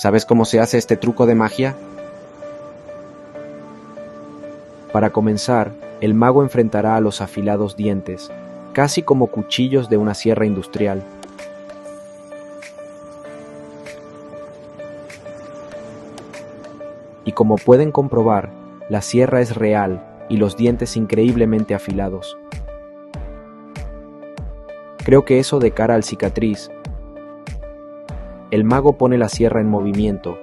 ¿Sabes cómo se hace este truco de magia? Para comenzar, el mago enfrentará a los afilados dientes, casi como cuchillos de una sierra industrial. Y como pueden comprobar, la sierra es real y los dientes increíblemente afilados. Creo que eso de cara al cicatriz. El mago pone la sierra en movimiento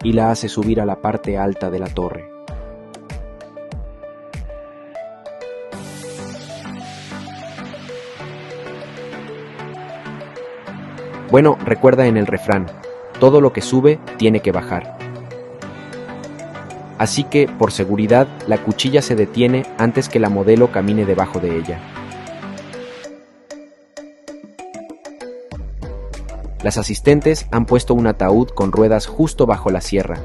y la hace subir a la parte alta de la torre. Bueno, recuerda en el refrán, todo lo que sube tiene que bajar. Así que, por seguridad, la cuchilla se detiene antes que la modelo camine debajo de ella. Las asistentes han puesto un ataúd con ruedas justo bajo la sierra.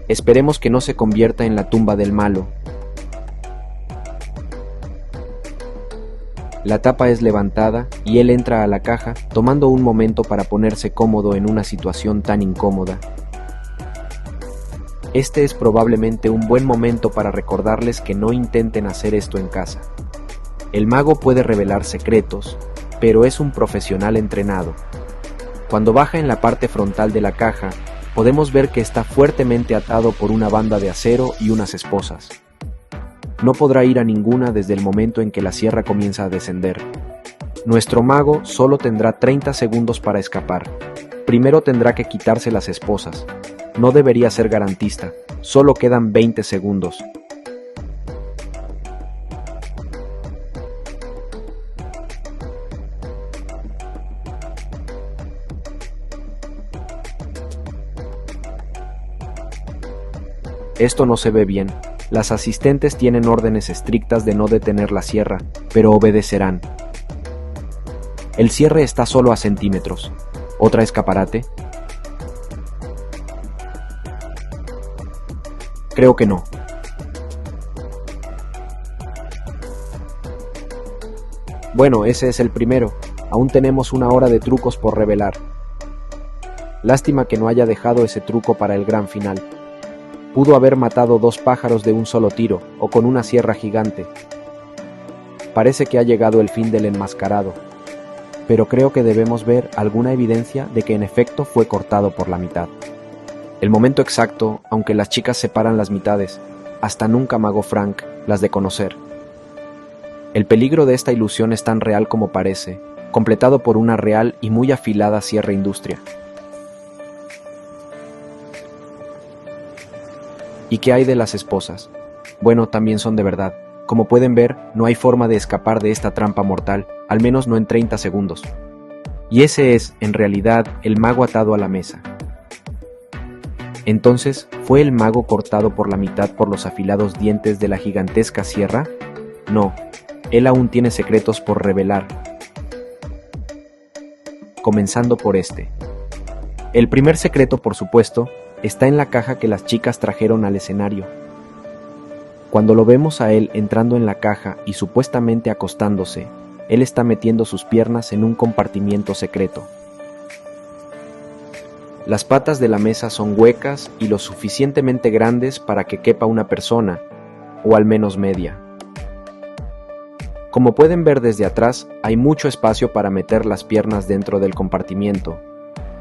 Esperemos que no se convierta en la tumba del malo. La tapa es levantada y él entra a la caja, tomando un momento para ponerse cómodo en una situación tan incómoda. Este es probablemente un buen momento para recordarles que no intenten hacer esto en casa. El mago puede revelar secretos, pero es un profesional entrenado. Cuando baja en la parte frontal de la caja, podemos ver que está fuertemente atado por una banda de acero y unas esposas. No podrá ir a ninguna desde el momento en que la sierra comienza a descender. Nuestro mago solo tendrá 30 segundos para escapar. Primero tendrá que quitarse las esposas. No debería ser garantista, solo quedan 20 segundos. Esto no se ve bien. Las asistentes tienen órdenes estrictas de no detener la sierra, pero obedecerán. El cierre está solo a centímetros. ¿Otra escaparate? Creo que no. Bueno, ese es el primero. Aún tenemos una hora de trucos por revelar. Lástima que no haya dejado ese truco para el gran final. Pudo haber matado 2 pájaros de un solo tiro, o con una sierra gigante. Parece que ha llegado el fin del enmascarado, pero creo que debemos ver alguna evidencia de que en efecto fue cortado por la mitad. El momento exacto, aunque las chicas separan las mitades, hasta nunca mago Frank las de conocer. El peligro de esta ilusión es tan real como parece, completado por una real y muy afilada sierra industria. ¿Y qué hay de las esposas? Bueno, también son de verdad. Como pueden ver, no hay forma de escapar de esta trampa mortal, al menos no en 30 segundos. Y ese es, en realidad, el mago atado a la mesa. Entonces, ¿fue el mago cortado por la mitad por los afilados dientes de la gigantesca sierra? No, él aún tiene secretos por revelar. Comenzando por este. El primer secreto, por supuesto, está en la caja que las chicas trajeron al escenario. Cuando lo vemos a él entrando en la caja y supuestamente acostándose, él está metiendo sus piernas en un compartimiento secreto. Las patas de la mesa son huecas y lo suficientemente grandes para que quepa una persona, o al menos media. Como pueden ver desde atrás, hay mucho espacio para meter las piernas dentro del compartimiento,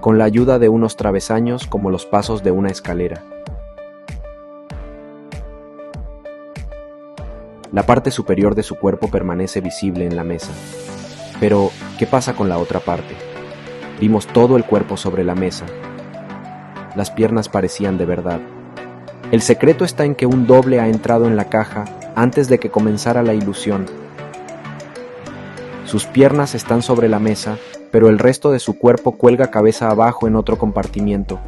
con la ayuda de unos travesaños como los pasos de una escalera. La parte superior de su cuerpo permanece visible en la mesa. Pero, ¿qué pasa con la otra parte? Vimos todo el cuerpo sobre la mesa. Las piernas parecían de verdad. El secreto está en que un doble ha entrado en la caja antes de que comenzara la ilusión. Sus piernas están sobre la mesa, pero el resto de su cuerpo cuelga cabeza abajo en otro compartimiento.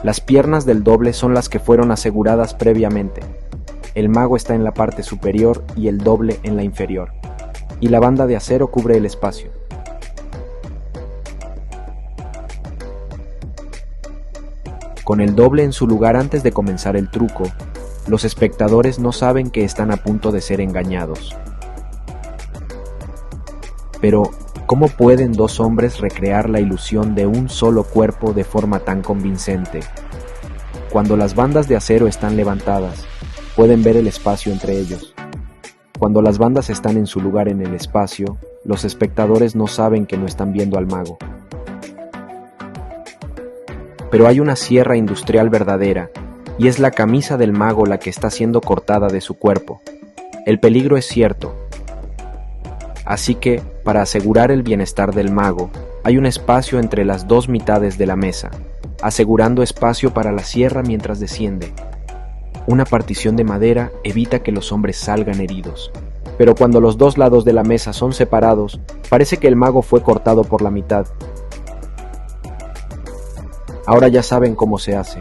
Las piernas del doble son las que fueron aseguradas previamente. El mago está en la parte superior y el doble en la inferior, y la banda de acero cubre el espacio. Con el doble en su lugar antes de comenzar el truco, los espectadores no saben que están a punto de ser engañados. Pero, ¿cómo pueden dos hombres recrear la ilusión de un solo cuerpo de forma tan convincente? Cuando las bandas de acero están levantadas, pueden ver el espacio entre ellos. Cuando las bandas están en su lugar en el espacio, los espectadores no saben que no están viendo al mago. Pero hay una sierra industrial verdadera, y es la camisa del mago la que está siendo cortada de su cuerpo. El peligro es cierto. Así que, para asegurar el bienestar del mago, hay un espacio entre las dos mitades de la mesa, asegurando espacio para la sierra mientras desciende. Una partición de madera evita que los hombres salgan heridos. Pero cuando los dos lados de la mesa son separados, parece que el mago fue cortado por la mitad. Ahora ya saben cómo se hace.